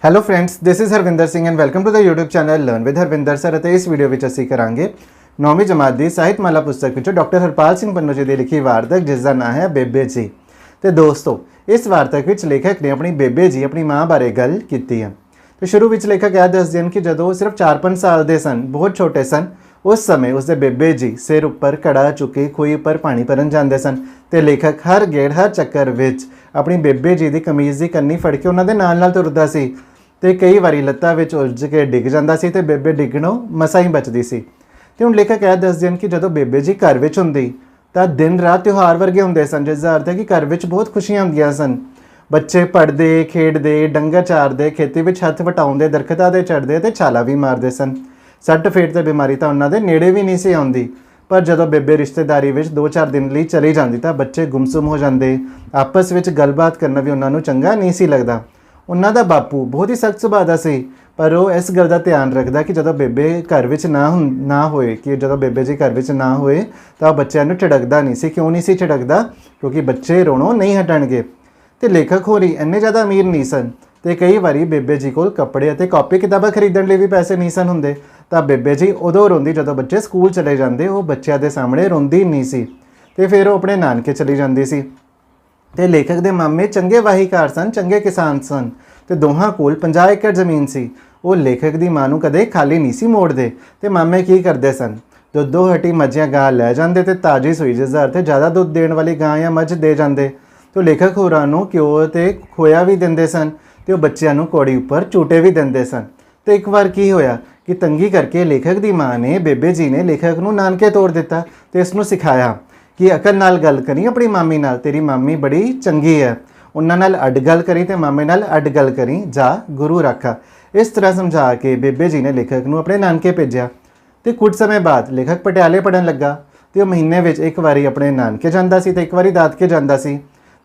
Hello friends, this is Harvinder Singh and welcome to the YouTube channel learn with Harvinder sir. ਅਤੇ ਇਸ video ਵਿੱਚ ਅਸੀਂ ਕਰਾਂਗੇ 9ਵੀਂ ਜਮਾਤ ਦੀ ਸਾਹਿਤਮਾਲਾ ਪੁਸਤਕ ਵਿੱਚੋਂ ਡਾਕਟਰ ਹਰਪਾਲ ਸਿੰਘ ਪੰਨੂ ਜੀ ਦੀ ਲਿਖੀ ਵਾਰਤਕ ਜਿਸ ਦਾ ਨਾਮ ਹੈ ਬੇਬੇ ਜੀ। ਤੇ ਦੋਸਤੋ, ਇਸ ਵਾਰਤਕ ਵਿੱਚ ਲੇਖਕ ਨੇ ਆਪਣੀ ਬੇਬੇ ਜੀ, ਆਪਣੀ ਮਾਂ ਬਾਰੇ ਗੱਲ ਕੀਤੀ ਹੈ। ਤੇ ਸ਼ੁਰੂ ਵਿੱਚ ਲੇਖਕ ਇਹ ਦੱਸਦੇ ਹਨ ਕਿ ਜਦੋਂ ਸਿਰਫ 4-5 ਸਾਲ ਦੇ ਸਨ, ਬਹੁਤ ਛੋਟੇ ਸਨ, ਉਸ ਸਮੇਂ ਉਸਦੇ ਬੇਬੇ ਜੀ ਸਿਰ ਉੱਪਰ ਘੜਾ ਚੁੱਕੇ ਖੂਹੀ ਉੱਪਰ ਪਾਣੀ ਭਰਨ ਜਾਂਦੇ ਸਨ। ਤੇ ਲੇਖਕ ਹਰ ਗੇੜ, ਹਰ ਚੱਕਰ ਵਿੱਚ ਆਪਣੀ ਬੇਬੇ ਜੀ ਦੀ ਕਮੀਜ਼ ਦੀ ਕੰਨੀ ਫੜ ਕੇ ਉਹਨਾਂ ਦੇ ਨਾਲ ਤੁਰਦਾ ਸੀ। ਤੇ ਕਈ ਵਾਰੀ ਲੱਤਾਂ ਵਿੱਚ ਉਲਝ ਕੇ ਡਿੱਗ ਜਾਂਦਾ ਸੀ ਤੇ ਬੇਬੇ ਡਿੱਗਣੋਂ ਮਸਾਂ ਹੀ ਬਚਦੀ ਸੀ। ਤੇ ਹੁਣ ਲੇਖਕ ਇਹ ਦੱਸਦੇ ਹਨ ਕਿ ਜਦੋਂ ਬੇਬੇ ਜੀ ਘਰ ਵਿੱਚ ਹੁੰਦੀ ਤਾਂ ਦਿਨ ਰਾਤ ਤਿਉਹਾਰ ਵਰਗੇ ਹੁੰਦੇ ਸਨ, ਜਿਸ ਦਾ ਅਰਥ ਹੈ ਕਿ ਘਰ ਵਿੱਚ ਬਹੁਤ ਖੁਸ਼ੀਆਂ ਹੁੰਦੀਆਂ ਸਨ। ਬੱਚੇ ਪੜ੍ਹਦੇ, ਖੇਡਦੇ, ਡੰਗਰ ਚਾਰਦੇ, ਖੇਤੀ ਵਿੱਚ ਹੱਥ ਵਟਾਉਂਦੇ, ਦਰਖਤਾਂ 'ਤੇ ਚੜ੍ਹਦੇ ਤੇ ਛਾਲਾਂ ਵੀ ਮਾਰਦੇ ਸਨ। ਸੱਟ ਫੇਟ ਤੇ ਬਿਮਾਰੀ ਤਾਂ ਉਹਨਾਂ ਦੇ ਨੇੜੇ ਵੀ ਨਹੀਂ ਸੀ ਆਉਂਦੀ। ਪਰ ਜਦੋਂ ਬੇਬੇ ਰਿਸ਼ਤੇਦਾਰੀ ਵਿੱਚ 2-4 ਦਿਨ ਲਈ ਚਲੀ ਜਾਂਦੀ ਤਾਂ ਬੱਚੇ ਗੁੰਮਸੁੰਮ ਹੋ ਜਾਂਦੇ। ਆਪਸ ਵਿੱਚ ਗੱਲਬਾਤ ਕਰਨਾ ਵੀ ਉਹਨਾਂ ਨੂੰ ਚੰਗਾ ਨਹੀਂ ਸੀ ਲੱਗਦਾ। ਉਹਨਾਂ ਦਾ ਬਾਪੂ ਬਹੁਤ ਹੀ ਸਖਤ ਸੁਭਾਅ ਦਾ ਸੀ, ਪਰ ਉਹ ਇਸ ਗੱਲ ਦਾ ਧਿਆਨ ਰੱਖਦਾ ਕਿ ਜਦੋਂ ਬੇਬੇ ਘਰ ਵਿੱਚ ਨਾ ਹੋਏ ਜਦੋਂ ਬੇਬੇ ਜੀ ਘਰ ਵਿੱਚ ਨਾ ਹੋਏ ਤਾਂ ਉਹ ਬੱਚਿਆਂ ਨੂੰ ਝਿੜਕਦਾ ਨਹੀਂ ਸੀ। ਕਿਉਂ ਨਹੀਂ ਸੀ ਝਿੜਕਦਾ? ਕਿਉਂਕਿ ਬੱਚੇ ਰੋਣੋਂ ਨਹੀਂ ਹਟਣਗੇ। ਤੇ ਲੇਖਕ ਹੋਰੀ ਇੰਨੇ ਜ਼ਿਆਦਾ ਅਮੀਰ ਨਹੀਂ ਸਨ ਤੇ ਕਈ ਵਾਰੀ ਬੇਬੇ ਜੀ ਕੋਲ ਕੱਪੜੇ ਅਤੇ ਕਾਪੀ ਕਿਤਾਬਾਂ ਖਰੀਦਣ ਲਈ ਵੀ ਪੈਸੇ ਨਹੀਂ ਸਨ ਹੁੰਦੇ। ਤਾਂ ਬੇਬੇ ਜੀ ਉਦੋਂ ਰੋਂਦੀ ਜਦੋਂ ਬੱਚੇ ਸਕੂਲ ਚਲੇ ਜਾਂਦੇ। ਉਹ ਬੱਚਿਆਂ ਦੇ ਸਾਹਮਣੇ ਰੋਂਦੀ ਨਹੀਂ ਸੀ ਤੇ ਫਿਰ ਉਹ ਆਪਣੇ ਨਾਨਕੇ ਚਲੀ ਜਾਂਦੀ ਸੀ। ਤੇ ਲੇਖਕ ਦੇ ਮਾਮੇ ਚੰਗੇ ਵਾਹੀਕਾਰ ਸਨ, ਚੰਗੇ ਕਿਸਾਨ ਸਨ ਤੇ ਦੋਹਾਂ ਕੋਲ 50 ਏਕੜ ਜ਼ਮੀਨ ਸੀ। ਉਹ ਲੇਖਕ ਦੀ ਮਾਂ ਨੂੰ ਕਦੇ ਖਾਲੀ ਨਹੀਂ ਸੀ ਮੋੜਦੇ। ਤੇ ਮਾਮੇ ਕੀ ਕਰਦੇ ਸਨ? ਦੁੱਧੋਂ ਹਟੀ ਮੱਝਾਂ ਗਾਂ ਲੈ ਜਾਂਦੇ ਤੇ ਤਾਜ਼ੀ ਸੂਈ, ਜਿਸ ਦਾ ਅਰਥ ਜ਼ਿਆਦਾ ਦੁੱਧ ਦੇਣ ਵਾਲੀ ਗਾਂ ਜਾਂ ਮੱਝ ਦੇ ਜਾਂਦੇ। ਤੇ ਲੇਖਕ ਹੋਰਾਂ ਨੂੰ ਘਿਓ ਤੇ ਖੋਇਆ ਵੀ ਦਿੰਦੇ ਸਨ ਤੇ ਉਹ ਬੱਚਿਆਂ ਨੂੰ ਕੌੜੀ ਉੱਪਰ ਝੂਟੇ ਵੀ ਦਿੰਦੇ ਸਨ। ਤੇ ਇੱਕ ਵਾਰ ਕੀ ਹੋਇਆ ਕਿ ਤੰਗੀ ਕਰਕੇ ਲੇਖਕ ਦੀ ਮਾਂ ਨੇ, ਬੇਬੇ ਜੀ ਨੇ ਲੇਖਕ ਨੂੰ ਨਾਨਕੇ ਤੋੜ ਦਿੱਤਾ ਤੇ ਇਸ ਨੂੰ ਸਿਖਾਇਆ ਕਿ ਅਕਲ ਨਾਲ ਗੱਲ ਕਰੀ ਆਪਣੀ ਮਾਮੀ ਨਾਲ। ਤੇਰੀ ਮਾਮੀ ਬੜੀ ਚੰਗੀ ਹੈ, ਉਹਨਾਂ ਨਾਲ ਅੱਡ ਗੱਲ ਕਰੀ ਤੇ ਮਾਮੇ ਨਾਲ ਅੱਡ ਗੱਲ ਕਰੀ, ਜਾ ਗੁਰੂ ਰੱਖਾ। ਇਸ ਤਰ੍ਹਾਂ ਸਮਝਾ ਕੇ ਬੇਬੇ ਜੀ ਨੇ ਲੇਖਕ ਨੂੰ ਆਪਣੇ ਨਾਨਕੇ ਭੇਜਿਆ। ਤੇ ਕੁਝ ਸਮੇਂ ਬਾਅਦ ਲੇਖਕ ਪਟਿਆਲੇ ਪੜ੍ਹਨ ਲੱਗਾ ਤੇ ਉਹ ਮਹੀਨੇ ਵਿੱਚ ਇੱਕ ਵਾਰੀ ਆਪਣੇ ਨਾਨਕੇ ਜਾਂਦਾ ਸੀ ਤੇ ਇੱਕ ਵਾਰੀ ਦਾਦਕੇ ਜਾਂਦਾ ਸੀ।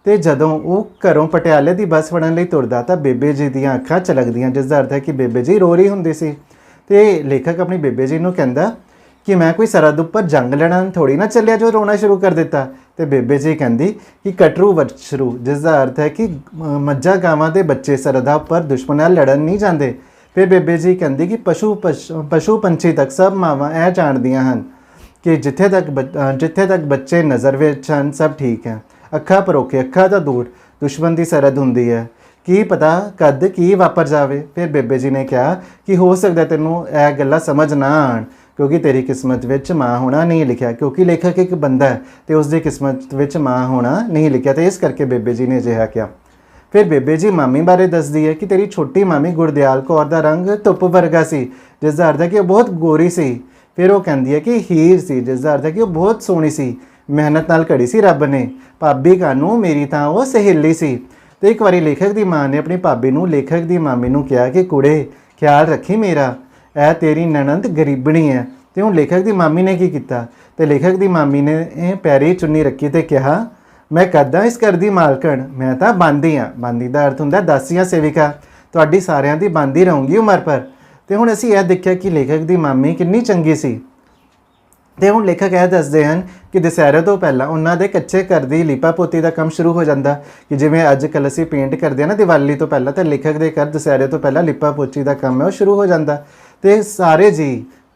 ਤੇ ਜਦੋਂ ਉਹ ਘਰੋਂ ਪਟਿਆਲੇ ਦੀ ਬੱਸ ਫੜਨ ਲਈ ਤੁਰਦਾ ਤਾਂ ਬੇਬੇ ਜੀ ਦੀਆਂ ਅੱਖਾਂ ਝਲਕਦੀਆਂ, ਜਿਸ ਦਾ ਅਰਥ ਹੈ ਕਿ ਬੇਬੇ ਜੀ ਰੋ ਰਹੀ ਹੁੰਦੀ ਸੀ। ਤੇ ਲੇਖਕ ਆਪਣੀ ਬੇਬੇ ਜੀ ਨੂੰ ਕਹਿੰਦਾ ਕਿ ਮੈਂ ਕੋਈ ਸਰਹੱਦ ਉੱਪਰ ਜੰਗ ਲੜਨ ਥੋੜੀ ਨਾ ਚੱਲਿਆ ਜੋ ਰੋਣਾ ਸ਼ੁਰੂ ਕਰ ਦਿੱਤਾ। ਤੇ ਬੇਬੇ ਜੀ ਕਹਿੰਦੀ ਕਿ ਕਟਰੂ ਵਛਰੂ, ਜਿਸ ਦਾ ਅਰਥ ਹੈ ਕਿ ਮੱਝਾਂ ਗਾਵਾਂ ਦੇ ਬੱਚੇ ਸਰਹੱਦਾਂ ਉੱਪਰ ਦੁਸ਼ਮਣ ਨਾਲ ਲੜਨ ਨਹੀਂ ਜਾਂਦੇ। ਫਿਰ ਬੇਬੇ ਜੀ ਕਹਿੰਦੀ ਕਿ ਪਸ਼ੂ ਪੰਛੀ ਤੱਕ ਸਭ ਮਾਵਾਂ ਇਹ ਜਾਣਦੀਆਂ ਹਨ ਕਿ ਜਿੱਥੇ ਤੱਕ ਬੱਚੇ ਨਜ਼ਰ ਵਿੱਚ ਹਨ ਸਭ ਠੀਕ ਹੈ। ਅੱਖਾਂ ਪਰੋਖੇ, ਅੱਖਾਂ ਤਾਂ ਦੂਰ, ਦੁਸ਼ਮਣ ਦੀ ਸਰਹੱਦ ਹੁੰਦੀ ਹੈ, ਕੀ ਪਤਾ ਕਦ ਕੀ ਵਾਪਰ ਜਾਵੇ। ਫਿਰ ਬੇਬੇ ਜੀ ਨੇ ਕਿਹਾ ਕਿ ਹੋ ਸਕਦਾ ਤੈਨੂੰ ਇਹ ਗੱਲਾਂ ਸਮਝ ਨਾ ਆਉਣ ਕਿਉਂਕਿ ਤੇਰੀ ਕਿਸਮਤ ਵਿੱਚ ਮਾਂ ਹੋਣਾ ਨਹੀਂ ਲਿਖਿਆ। ਕਿਉਂਕਿ ਲੇਖਕ ਇੱਕ ਬੰਦਾ ਹੈ ਤੇ ਉਸਦੀ ਕਿਸਮਤ ਵਿੱਚ ਮਾਂ ਹੋਣਾ ਨਹੀਂ ਲਿਖਿਆ ਤੇ ਇਸ ਕਰਕੇ ਬੇਬੇ ਜੀ ਨੇ ਅਜਿਹਾ ਕਿਹਾ। ਫਿਰ ਬੇਬੇ ਜੀ ਮਾਮੀ ਬਾਰੇ ਦੱਸਦੀ ਹੈ ਕਿ ਤੇਰੀ ਛੋਟੀ ਮਾਮੀ ਗੁਰਦਿਆਲ ਕੌਰ ਦਾ ਰੰਗ ਧੁੱਪ ਵਰਗਾ ਸੀ, ਜਿਸ ਦਾ ਅਰਥ ਹੈ ਕਿ ਉਹ ਬਹੁਤ ਗੋਰੀ ਸੀ। ਫਿਰ ਉਹ ਕਹਿੰਦੀ ਹੈ ਕਿ ਹੀਰ ਸੀ, ਜਿਸ ਦਾ ਅਰਥ ਹੈ ਕਿ ਉਹ ਬਹੁਤ ਸੋਹਣੀ ਸੀ, ਮਿਹਨਤ ਨਾਲ ਘੜੀ ਸੀ ਰੱਬ ਨੇ। ਭਾਬੀ ਕਾਨੂੰ ਮੇਰੀ ਤਾਂ ਉਹ ਸਹੇਲੀ ਸੀ। ਤੇ ਇੱਕ ਵਾਰੀ ਲੇਖਕ ਦੀ ਮਾਂ ਨੇ ਆਪਣੀ ਭਾਬੀ ਨੂੰ ਲੇਖਕ ਦੀ ਮਾਮੀ ਨੂੰ ਕਿਹਾ ਕਿ ਕੁੜੇ ਖਿਆਲ ਰੱਖੀ ਮੇਰਾ, ਇਹ ਤੇਰੀ ਨਣਦ ਗਰੀਬਣੀ ਹੈ। ਤੇ ਹੁਣ ਲੇਖਕ ਦੀ ਮਾਮੀ ਨੇ ਕੀ ਕੀਤਾ? ਤੇ ਲੇਖਕ ਦੀ ਮਾਮੀ ਨੇ ਪੈਰੀ ਚੁੰਨੀ ਰੱਖੀ ਤੇ ਕਿਹਾ, ਮੈਂ ਕਰਦਾ ਇਸ ਘਰ ਦੀ ਮਾਲਕਣ, ਮੈਂ ਤਾਂ ਬਾਂਦੀ ਹਾਂ। ਬਾਂਦੀ ਦਾ ਅਰਥ ਹੁੰਦਾ ਦਾਸੀ ਜਾਂ ਸੇਵਿਕਾ। ਤੁਹਾਡੀ ਸਾਰਿਆਂ ਦੀ ਬਾਂਦੀ ਰਹੂੰਗੀ ਉਮਰ ਭਰ। ਤੇ ਹੁਣ ਅਸੀਂ ਇਹ ਦੇਖਿਆ ਕਿ ਲੇਖਕ ਦੀ ਮਾਮੀ ਕਿੰਨੀ ਚੰਗੀ ਸੀ। ਤੇ ਹੁਣ ਲੇਖਕ ਇਹ ਦੱਸਦੇ ਹਨ ਕਿ ਦੁਸਹਿਰੇ ਤੋਂ ਪਹਿਲਾਂ ਉਹਨਾਂ ਦੇ ਕੱਚੇ ਘਰ ਦੀ ਲੀਪਾ ਪੋਤੀ ਦਾ ਕੰਮ ਸ਼ੁਰੂ ਹੋ ਜਾਂਦਾ ਕਿ ਜਿਵੇਂ ਅੱਜ ਕੱਲ੍ਹ ਅਸੀਂ ਪੇਂਟ ਕਰਦੇ ਹਾਂ ਨਾ ਦੀਵਾਲੀ ਤੋਂ ਪਹਿਲਾਂ, ਤਾਂ ਲੇਖਕ ਦੇ ਘਰ ਦੁਸਹਿਰੇ ਤੋਂ ਪਹਿਲਾਂ ਲੀਪਾ ਪੋਚੀ ਦਾ ਕੰਮ ਹੈ ਉਹ ਸ਼ੁਰੂ ਹੋ ਜਾਂਦਾ। ਤੇ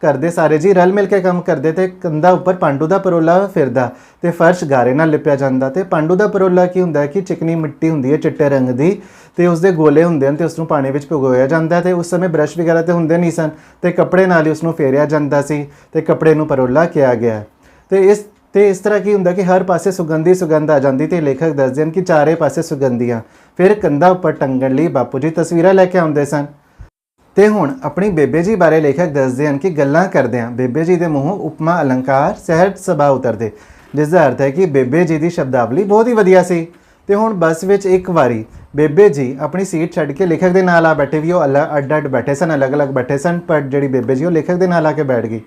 ਘਰ ਦੇ ਸਾਰੇ ਜੀ ਰਲ ਮਿਲ ਕੇ ਕੰਮ ਕਰਦੇ ਤੇ ਕੰਧਾਂ ਉੱਪਰ ਪਾਂਡੂ ਦਾ ਪਰੋਲਾ ਫਿਰਦਾ ਤੇ ਫਰਸ਼ ਗਾਰੇ ਨਾਲ ਲਿਪਿਆ ਜਾਂਦਾ। ਤੇ ਪਾਂਡੂ ਦਾ ਪਰੋਲਾ ਕੀ ਹੁੰਦਾ ਕਿ ਚਿਕਨੀ ਮਿੱਟੀ ਹੁੰਦੀ ਹੈ ਚਿੱਟੇ ਰੰਗ ਦੀ ਤੇ ਉਸਦੇ ਗੋਲੇ ਹੁੰਦੇ ਹਨ ਤੇ ਉਸ ਨੂੰ ਪਾਣੀ ਵਿੱਚ ਭਿਗੋਇਆ ਜਾਂਦਾ ਤੇ ਉਸ ਸਮੇਂ ਬ੍ਰਸ਼ ਵਗੈਰਾ ਤੇ ਹੁੰਦੇ ਨਹੀਂ ਸਨ ਤੇ ਕੱਪੜੇ ਨਾਲ ਹੀ ਉਸ ਨੂੰ ਫੇਰਿਆ ਜਾਂਦਾ ਸੀ ਤੇ ਕੱਪੜੇ ਨੂੰ ਪਰੋਲਾ ਕਿਹਾ ਗਿਆ। ਤੇ ਇਸ ਤਰ੍ਹਾਂ ਕੀ ਹੁੰਦਾ ਕਿ ਹਰ ਪਾਸੇ ਸੁਗੰਧ ਆ ਜਾਂਦੀ ਤੇ ਲੇਖਕ ਦੱਸਦੇ ਹਨ ਕਿ ਚਾਰੇ ਪਾਸੇ ਸੁਗੰਧੀਆਂ। ਫਿਰ ਕੰਧਾਂ ਉੱਪਰ ਟੰਗਣ ਲਈ ਬਾਪੂ ਜੀ ਤਸਵੀਰਾਂ ਲੈ ਕੇ ਆਉਂਦੇ ਸਨ। ਤੇ ਹੁਣ ਆਪਣੀ ਬੇਬੇ ਜੀ ਬਾਰੇ ਲੇਖਕ ਦੱਸਦੇ ਹਨ ਕਿ ਗੱਲਾਂ ਕਰਦਿਆਂ ਬੇਬੇ ਜੀ ਦੇ ਮੂੰਹੋਂ ਉਪਮਾ ਅਲੰਕਾਰ ਸਹਿਜ ਸੁਭਾਅ ਉਤਰਦੇ, ਜਿਸ ਦਾ ਅਰਥ ਹੈ ਕਿ ਬੇਬੇ ਜੀ ਦੀ ਸ਼ਬਦਾਵਲੀ ਬਹੁਤ ਹੀ ਵਧੀਆ ਸੀ। ਤੇ ਹੁਣ ਬੱਸ ਵਿੱਚ ਇੱਕ ਵਾਰੀ ਬੇਬੇ ਜੀ ਆਪਣੀ ਸੀਟ ਛੱਡ ਕੇ ਲੇਖਕ ਦੇ ਨਾਲ ਆ ਬੈਠੇ ਵੀ ਉਹ ਅੱਡ ਬੈਠੇ ਸਨ, ਅਲੱਗ-ਅਲੱਗ ਬੈਠੇ ਸਨ। ਪਰ ਜਿਹੜੀ ਬੇਬੇ ਜੀ ਉਹ ਲੇਖਕ ਦੇ ਨਾਲ ਆ ਕੇ ਬੈਠ ਗਈ।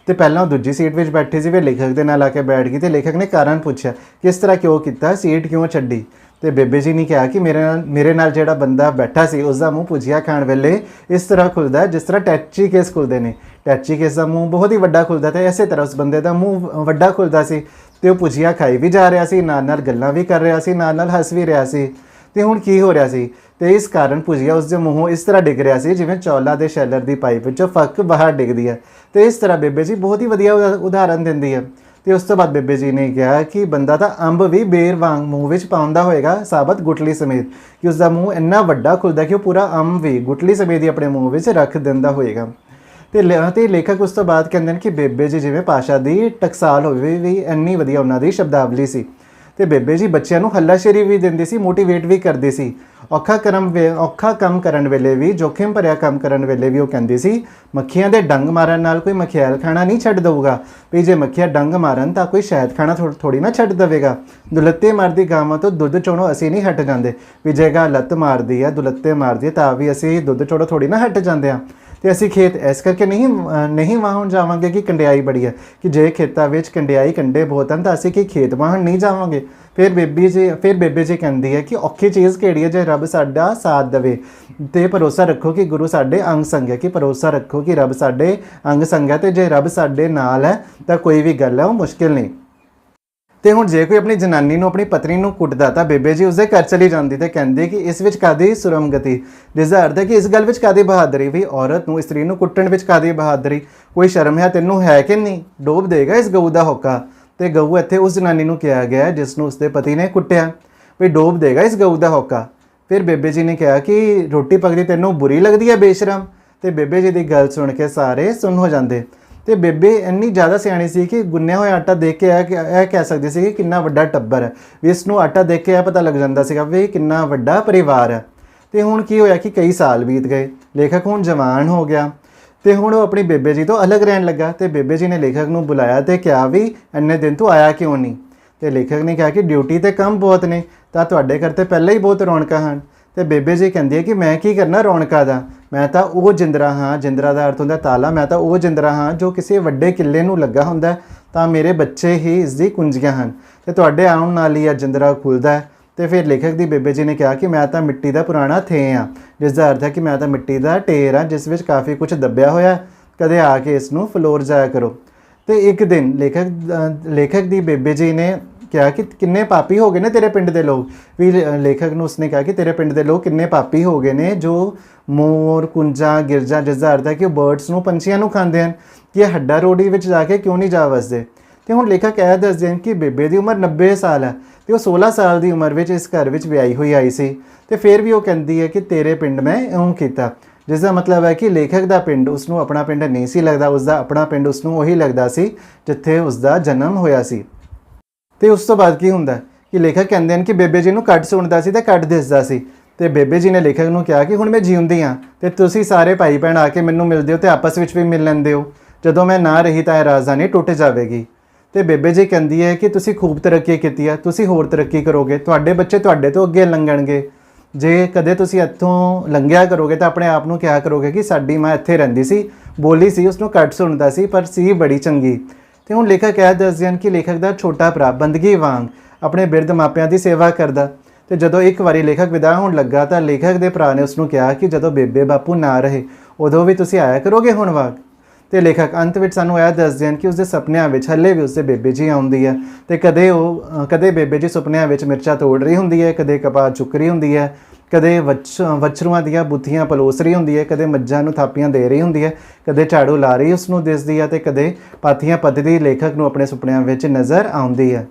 ਤੇ ਪਹਿਲਾਂ ਉਹ ਦੂਜੀ ਸੀਟ ਵਿੱਚ ਬੈਠੀ ਸੀ, ਫਿਰ ਲੇਖਕ ਦੇ ਨਾਲ ਆ ਕੇ ਬੈਠ ਗਈ। ਤੇ ਲੇਖਕ ਨੇ ਕਾਰਨ ਪੁੱਛਿਆ ਕਿਸ ਤਰ੍ਹਾਂ ਕਿਉਂ ਕੀਤਾ, ਸੀਟ ਕਿਉਂ ਛੱਡੀ। ਤੇ ਬੇਬੇ ਜੀ ਨੇ ਕਿਹਾ ਕਿ ਮੇਰੇ ਨਾਲ ਜਿਹੜਾ ਬੰਦਾ ਬੈਠਾ ਸੀ ਉਸ ਦਾ ਮੂੰਹ ਭੁਜੀਆ ਖਾਣ ਵੇਲੇ ਇਸ ਤਰ੍ਹਾਂ ਖੁੱਲਦਾ ਜਿਸ ਤਰ੍ਹਾਂ ਟੈਚੀ ਕੇਸ ਖੁੱਲਦੇ ਨੇ। ਟੈਚੀ ਕੇਸ ਦਾ ਮੂੰਹ ਬਹੁਤ ਹੀ ਵੱਡਾ ਖੁੱਲਦਾ ਤੇ ਇਸੇ ਤਰ੍ਹਾਂ ਉਸ ਬੰਦੇ ਦਾ ਮੂੰਹ ਵੱਡਾ ਖੁੱਲਦਾ ਸੀ ਤੇ ਉਹ ਭੁਜੀਆ ਖਾਈ ਵੀ ਜਾ ਰਿਹਾ ਸੀ, ਨਾਲ ਨਾਲ ਗੱਲਾਂ ਵੀ ਕਰ ਰਿਹਾ ਸੀ, ਨਾਲ ਨਾਲ ਹੱਸ ਵੀ ਰਿਹਾ ਸੀ। ਤੇ ਹੁਣ ਕੀ ਹੋ ਰਿਹਾ ਸੀ ਤੇ ਇਸ ਕਾਰਨ ਭੁਜੀਆ ਉਸਦੇ ਮੂੰਹੋਂ ਇਸ ਤਰ੍ਹਾਂ ਡਿੱਗ ਰਿਹਾ ਸੀ ਜਿਵੇਂ ਚੌਲਾਂ ਦੇ ਸ਼ੈਲਰ ਦੀ ਪਾਈਪ ਵਿੱਚੋਂ ਫੱਕ ਬਾਹਰ ਡਿੱਗਦੀ ਹੈ। ਤੇ ਇਸ ਤਰ੍ਹਾਂ ਬੇਬੇ ਜੀ ਬਹੁਤ ਹੀ ਵਧੀਆ ਉਦਾਹਰਨ ਦਿੰਦੀ ਹੈ। ਤੇ ਉਸ ਤੋਂ ਬਾਅਦ ਬੇਬੇ ਜੀ ਨੇ ਕਿਹਾ ਕਿ ਬੰਦਾ ਤਾਂ ਅੰਬ ਵੀ ਬੇਰ ਵਾਂਗ ਮੂੰਹ ਵਿੱਚ ਪਾਉਂਦਾ ਹੋਏਗਾ ਸਾਬਤ ਗੁਟਲੀ ਸਮੇਤ, ਕਿ ਉਸਦਾ ਮੂੰਹ ਇੰਨਾ ਵੱਡਾ ਖੁੱਲਦਾ ਕਿ ਉਹ ਪੂਰਾ ਅੰਬ ਵੀ ਗੁਟਲੀ ਸਮੇਤ ਹੀ ਆਪਣੇ ਮੂੰਹ ਵਿੱਚ ਰੱਖ ਦਿੰਦਾ ਹੋਏਗਾ। ਤੇ ਲੇਖਕ ਉਸ ਤੋਂ ਬਾਅਦ ਕਹਿੰਦੇ ਨੇ ਕਿ ਬੇਬੇ ਜੀ ਜਿਵੇਂ ਭਾਸ਼ਾ ਦੀ ਟਕਸਾਲ ਹੋਵੇ ਵੀ ਇੰਨੀ ਵਧੀਆ ਉਹਨਾਂ ਦੀ ਸ਼ਬਦਾਵਲੀ ਸੀ। ਤੇ ਬੇਬੇ ਜੀ ਬੱਚਿਆਂ ਨੂੰ ਹੱਲਾਸ਼ੇਰੀ ਵੀ ਦਿੰਦੀ ਸੀ, ਮੋਟੀਵੇਟ ਵੀ ਕਰਦੀ ਸੀ। ਔਖਾ ਕੰਮ ਕਰਨ ਵੇਲੇ ਵੀ, ਜੋਖਿਮ ਭਰਿਆ ਕੰਮ ਕਰਨ ਵੇਲੇ ਵੀ ਉਹ ਕਹਿੰਦੀ ਸੀ ਮੱਖੀਆਂ ਦੇ ਡੰਗ ਮਾਰਨ ਨਾਲ ਕੋਈ ਮਖਿਆਲ ਖਾਣਾ ਨਹੀਂ ਛੱਡ ਦਊਗਾ, ਵੀ ਜੇ ਮੱਖੀਆਂ ਡੰਗ ਮਾਰਨ ਤਾਂ ਕੋਈ ਸ਼ਹਿਦ ਖਾਣਾ ਥੋੜੀ ਨਾ ਛੱਡ ਦੇਵੇਗਾ। ਦੁਲੱਤੇ ਮਾਰਦੀ ਗਾਵਾਂ ਤੋਂ ਦੁੱਧ ਚੋਣੋਂ ਅਸੀਂ ਨਹੀਂ ਹਟ ਜਾਂਦੇ, ਵੀ ਜੇ ਗਾਂ ਲੱਤ ਮਾਰਦੀ ਹੈ, ਦੁਲੱਤੇ ਮਾਰਦੀ ਹੈ ਤਾਂ ਵੀ ਅਸੀਂ ਦੁੱਧ ਚੋਣੋਂ ਥੋੜੀ ਨਾ ਹਟ ਜਾਂਦੇ ਹਾਂ। ਤੇ ਅਸੀਂ ਖੇਤ ਇਸ ਕਰਕੇ ਨਹੀਂ ਵਾਹਣ ਜਾਵਾਂਗੇ ਕਿ ਕੰਡਿਆਈ ਬੜੀ ਹੈ, ਕਿ ਜੇ ਖੇਤਾਂ ਵਿੱਚ ਕੰਡਿਆਈ ਕੰਡੇ ਬਹੁਤ ਹਨ ਤਾਂ ਅਸੀਂ ਕੀ ਖੇਤ ਵਾਹਣ ਨਹੀਂ ਜਾਵਾਂਗੇ। ਫਿਰ ਬੇਬੇ ਜੀ ਕਹਿੰਦੀ ਹੈ ਕਿ ਔਖੀ ਚੀਜ਼ ਕਿਹੜੀ ਹੈ, ਜੇ ਰੱਬ ਸਾਡਾ ਸਾਥ ਦੇਵੇ। ਤੇ ਭਰੋਸਾ ਰੱਖੋ ਕਿ ਗੁਰੂ ਸਾਡੇ ਅੰਗ ਸੰਗ ਹੈ, ਕਿ ਭਰੋਸਾ ਰੱਖੋ ਕਿ ਰੱਬ ਸਾਡੇ ਅੰਗ ਸੰਗ ਹੈ, ਤੇ ਜੇ ਰੱਬ ਸਾਡੇ ਨਾਲ ਹੈ ਤਾਂ ਕੋਈ ਵੀ ਗੱਲ ਹੈ ਉਹ ਮੁਸ਼ਕਿਲ ਨਹੀਂ। ਤੇ ਹੁਣ ਜੇ ਕੋਈ ਆਪਣੀ ਜਨਾਨੀ ਨੂੰ, ਆਪਣੀ ਪਤਨੀ ਨੂੰ ਕੁੱਟਦਾ ਤਾਂ ਬੇਬੇ ਜੀ ਉਸਦੇ ਘਰ ਚਲੀ ਜਾਂਦੀ ਤੇ ਕਹਿੰਦੀ ਕਿ ਇਸ ਵਿੱਚ ਕਾਦੀ ਸੁਰਮਗਤੀ, ਜਿਸਦਾ ਅਰਥ ਹੈ ਕਿ ਇਸ ਗੱਲ ਵਿੱਚ ਕਾਦੀ ਬਹਾਦਰੀ, ਵੀ ਔਰਤ ਨੂੰ, ਇਸਤਰੀ ਨੂੰ ਕੁੱਟਣ ਵਿੱਚ ਕਾਦੀ ਬਹਾਦਰੀ, ਕੋਈ ਸ਼ਰਮ ਹੈ ਤੈਨੂੰ ਹੈ ਕਿ ਨਹੀਂ, ਡੋਬ ਦੇਗਾ ਇਸ ਗਊ ਦਾ ਹੋਕਾ। ਤੇ ਗਊ ਇੱਥੇ ਉਸ ਜਨਾਨੀ ਨੂੰ ਕਿਹਾ ਗਿਆ ਜਿਸ ਨੂੰ ਉਸਦੇ ਪਤੀ ਨੇ ਕੁੱਟਿਆ, ਵੀ ਡੋਬ ਦੇਗਾ ਇਸ ਗਊ ਦਾ ਹੋਕਾ। ਫਿਰ ਬੇਬੇ ਜੀ ਨੇ ਕਿਹਾ ਕਿ ਰੋਟੀ ਪੱਕਦੀ ਤੈਨੂੰ ਬੁਰੀ ਲੱਗਦੀ ਹੈ ਬੇਸ਼ਰਮ। ਤੇ ਬੇਬੇ ਜੀ ਦੀ ਗੱਲ ਸੁਣ ਕੇ ਸਾਰੇ ਸੁੰਨ ਹੋ ਜਾਂਦੇ। ਤੇ ਬੇਬੇ ਇੰਨੀ ਜ਼ਿਆਦਾ ਸਿਆਣੀ ਸੀ ਕਿ ਗੁੰਨਿਆ ਹੋਇਆ ਆਟਾ ਦੇਖ ਕੇ ਇਹ ਕਹਿ ਸਕਦੀ ਸੀ ਕਿ ਕਿੰਨਾ ਵੱਡਾ ਟੱਬਰ ਹੈ, ਵੀ ਇਸ ਨੂੰ ਆਟਾ ਦੇਖ ਕੇ ਇਹ ਪਤਾ ਲੱਗ ਜਾਂਦਾ ਸੀਗਾ ਵੀ ਕਿੰਨਾ ਵੱਡਾ ਪਰਿਵਾਰ ਹੈ। ਤੇ ਹੁਣ ਕੀ ਹੋਇਆ ਕਿ ਕਈ ਸਾਲ ਬੀਤ ਗਏ, ਲੇਖਕ ਹੁਣ ਜਵਾਨ ਹੋ ਗਿਆ ਤੇ ਹੁਣ ਉਹ ਆਪਣੀ ਬੇਬੇ ਜੀ ਤੋਂ ਅਲੱਗ ਰਹਿਣ ਲੱਗਾ। ਤੇ ਬੇਬੇ ਜੀ ਨੇ ਲੇਖਕ ਨੂੰ ਬੁਲਾਇਆ ਤੇ ਕਿਹਾ ਵੀ ਇੰਨੇ ਦਿਨ ਤੂੰ ਆਇਆ ਕਿਉਂ ਨਹੀਂ। ਤੇ ਲੇਖਕ ਨੇ ਕਿਹਾ ਕਿ ਡਿਊਟੀ ਤੇ ਕੰਮ ਬਹੁਤ ਨੇ, ਤਾਂ ਤੁਹਾਡੇ ਘਰ ਤੇ ਪਹਿਲਾਂ ਹੀ ਬਹੁਤ ਰੌਣਕਾਂ ਹਨ। ਤੇ ਬੇਬੇ ਜੀ ਕਹਿੰਦੀ ਹੈ ਕਿ ਮੈਂ ਕੀ ਕਰਨਾ ਰੌਣਕਾਂ ਦਾ, ਮੈਂ ਤਾਂ ਉਹ ਜਿੰਦਰਾ ਹਾਂ, ਜਿੰਦਰਾ ਦਾ ਅਰਥ ਹੁੰਦਾ ਤਾਲਾ, ਮੈਂ ਤਾਂ ਉਹ ਜਿੰਦਰਾ ਹਾਂ ਜੋ ਕਿਸੇ ਵੱਡੇ ਕਿੱਲੇ ਨੂੰ ਲੱਗਾ ਹੁੰਦਾ, ਤਾਂ ਮੇਰੇ ਬੱਚੇ ਹੀ ਇਸ ਦੀ ਕੁੰਜੀਆਂ ਹਨ, ਤੇ ਤੁਹਾਡੇ ਆਉਣ ਨਾਲ ਹੀ ਇਹ ਜਿੰਦਰਾ ਖੁੱਲ੍ਹਦਾ ਹੈ। ਤੇ ਫਿਰ ਲੇਖਕ ਦੀ ਬੇਬੇ ਜੀ ਨੇ ਕਿਹਾ ਕਿ ਮੈਂ ਤਾਂ ਮਿੱਟੀ ਦਾ ਪੁਰਾਣਾ ਥੇ ਹਾਂ, ਜਿਸ ਦਾ ਅਰਥ ਹੈ ਕਿ ਮੈਂ ਤਾਂ ਮਿੱਟੀ ਦਾ ਢੇਰ ਹਾਂ ਜਿਸ ਵਿੱਚ ਕਾਫੀ ਕੁਝ ਦੱਬਿਆ ਹੋਇਆ, ਕਦੇ ਆ ਕੇ ਇਸ ਨੂੰ ਫਲੋਰ ਜਾਇਆ ਕਰੋ। ਤੇ ਇੱਕ ਦਿਨ ਲੇਖਕ ਦੀ ਬੇਬੇ ਜੀ ਨੇ ਕਿਹਾ ਕਿ ਕਿੰਨੇ ਪਾਪੀ ਹੋ ਗਏ ਨੇ ਤੇਰੇ ਪਿੰਡ ਦੇ ਲੋਕ, ਵੀ ਲੇਖਕ ਨੂੰ ਉਸਨੇ ਕਿਹਾ ਕਿ ਤੇਰੇ ਪਿੰਡ ਦੇ ਲੋਕ ਕਿੰਨੇ ਪਾਪੀ ਹੋ ਗਏ ਨੇ ਜੋ ਮੋਰ, ਕੁੰਜਾਂ, ਗਿਰਜਾਂ, ਜਿਸ ਦਾ ਅਰਥ ਹੈ ਕਿ ਉਹ ਬਰਡਸ ਨੂੰ, ਪੰਛੀਆਂ ਨੂੰ ਖਾਂਦੇ ਹਨ, ਕਿ ਇਹ ਹੱਡਾ ਰੋੜੀ ਵਿੱਚ ਜਾ ਕੇ ਕਿਉਂ ਨਹੀਂ ਜਾ ਵਸਦੇ। ਤੇ ਹੁਣ ਲੇਖਕ ਇਹ ਦੱਸਦੇ ਹਨ ਕਿ ਬੇਬੇ ਦੀ ਉਮਰ 90 ਸਾਲ ਹੈ ਤੇ ਉਹ 16 ਸਾਲ ਦੀ ਉਮਰ ਵਿੱਚ ਇਸ ਘਰ ਵਿੱਚ ਵਿਆਹੀ ਹੋਈ ਆਈ ਸੀ, ਤੇ ਫਿਰ ਵੀ ਉਹ ਕਹਿੰਦੀ ਹੈ ਕਿ ਤੇਰੇ ਪਿੰਡ ਮੈਂ ਇਉਂ ਕੀਤਾ, ਜਿਸ ਦਾ ਮਤਲਬ ਹੈ ਕਿ ਲੇਖਕ ਦਾ ਪਿੰਡ ਉਸਨੂੰ ਆਪਣਾ ਪਿੰਡ ਨਹੀਂ ਸੀ ਲੱਗਦਾ, ਉਸਦਾ ਆਪਣਾ ਪਿੰਡ ਉਸਨੂੰ ਉਹੀ ਲੱਗਦਾ ਸੀ ਜਿੱਥੇ ਉਸਦਾ ਜਨਮ ਹੋਇਆ ਸੀ। ਤੇ ਉਸ ਤੋਂ ਬਾਅਦ ਕੀ ਹੁੰਦਾ ਕਿ ਲੇਖਕ ਕਹਿੰਦੇ ਹਨ ਕਿ ਬੇਬੇ ਜੀ ਨੂੰ ਘੱਟ ਸੁਣਦਾ ਸੀ ਤੇ ਘੱਟ ਦਿਸਦਾ ਸੀ। ਤੇ ਬੇਬੇ ਜੀ ਨੇ ਲੇਖਕ ਨੂੰ ਕਿਹਾ ਕਿ ਹੁਣ ਮੈਂ ਜਿਉਂਦੀ ਹਾਂ ਤੇ ਤੁਸੀਂ ਸਾਰੇ ਭਾਈ ਭੈਣ ਆ ਕੇ ਮੈਨੂੰ ਮਿਲਦੇ ਹੋ ਤੇ ਆਪਸ ਵਿੱਚ ਵੀ ਮਿਲ ਲੈਂਦੇ ਹੋ, ਜਦੋਂ ਮੈਂ ਨਾ ਰਹੀ ਤਾਂ ਇਹ ਰਾਜਧਾਨੀ ਟੁੱਟ ਜਾਵੇਗੀ। ਤੇ ਬੇਬੇ ਜੀ ਕਹਿੰਦੀ ਹੈ ਕਿ ਤੁਸੀਂ ਖੂਬ ਤਰੱਕੀ ਕੀਤੀ ਹੈ, ਤੁਸੀਂ ਹੋਰ ਤਰੱਕੀ ਕਰੋਗੇ, ਤੁਹਾਡੇ ਬੱਚੇ ਤੁਹਾਡੇ ਤੋਂ ਅੱਗੇ ਲੰਘਣਗੇ। ਜੇ ਕਦੇ ਤੁਸੀਂ ਇੱਥੋਂ ਲੰਘਿਆ ਕਰੋਗੇ ਤਾਂ ਆਪਣੇ ਆਪ ਨੂੰ ਕਿਹਾ ਕਰੋਗੇ ਕਿ ਸਾਡੀ ਮਾਂ ਇੱਥੇ ਰਹਿੰਦੀ ਸੀ, ਬੋਲੀ ਸੀ, ਉਸਨੂੰ ਘੱਟ ਸੁਣਦਾ ਸੀ ਪਰ ਸੀ ਬੜੀ ਚੰਗੀ। ਤੇ ਹੁਣ ਲੇਖਕ ਇਹ ਦੱਸਦੇ ਹਨ ਕਿ ਲੇਖਕ ਦਾ ਛੋਟਾ ਭਰਾ ਬੰਦਗੀ ਵਾਂਗ ਆਪਣੇ ਬਿਰਧ ਮਾਪਿਆਂ ਦੀ ਸੇਵਾ ਕਰਦਾ। ਤੇ ਜਦੋਂ ਇੱਕ ਵਾਰੀ ਲੇਖਕ ਵਿਦਾ ਹੋਣ ਲੱਗਾ ਤਾਂ ਲੇਖਕ ਦੇ ਭਰਾ ਨੇ ਉਸਨੂੰ ਕਿਹਾ ਕਿ ਜਦੋਂ ਬੇਬੇ ਬਾਪੂ ਨਾ ਰਹੇ ਉਦੋਂ ਵੀ ਤੁਸੀਂ ਆਇਆ ਕਰੋਗੇ ਹੁਣ ਵਾਂਗ। ਤੇ ਲੇਖਕ ਅੰਤ ਵਿੱਚ ਸਾਨੂੰ ਇਹ ਦੱਸਦੇ ਹਨ ਕਿ ਉਸਦੇ ਸੁਪਨਿਆਂ ਵਿੱਚ ਹੱਲੇ ਵੀ ਉਸਦੇ ਬੇਬੇ ਜੀ ਆਉਂਦੀ ਹੈ, ਤੇ ਕਦੇ ਬੇਬੇ ਜੀ ਸੁਪਨਿਆਂ ਵਿੱਚ ਮਿਰਚਾਂ ਤੋੜ ਰਹੀ ਹੁੰਦੀ ਹੈ, ਕਦੇ ਕਪਾਹ ਚੁੱਕ ਰਹੀ ਹੁੰਦੀ ਹੈ, ਕਦੇ ਵਛਰੂਆਂ ਦੀਆਂ ਬੁੱਥੀਆਂ ਪਲੋਸ ਰਹੀ ਹੁੰਦੀ ਹੈ, ਕਦੇ ਮੱਝਾਂ ਨੂੰ ਥਾਪੀਆਂ ਦੇ ਰਹੀ ਹੁੰਦੀ ਹੈ, ਕਦੇ ਝਾੜੂ ਲਾ ਰਹੀ ਉਸਨੂੰ ਦਿਸਦੀ ਹੈ, ਤੇ ਕਦੇ ਪਾਥੀਆਂ ਪੱਥਦੀ ਲੇਖਕ ਨੂੰ ਆਪਣੇ ਸੁਪਨਿਆਂ ਵਿੱਚ ਨਜ਼ਰ ਆਉਂਦੀ ਹੈ।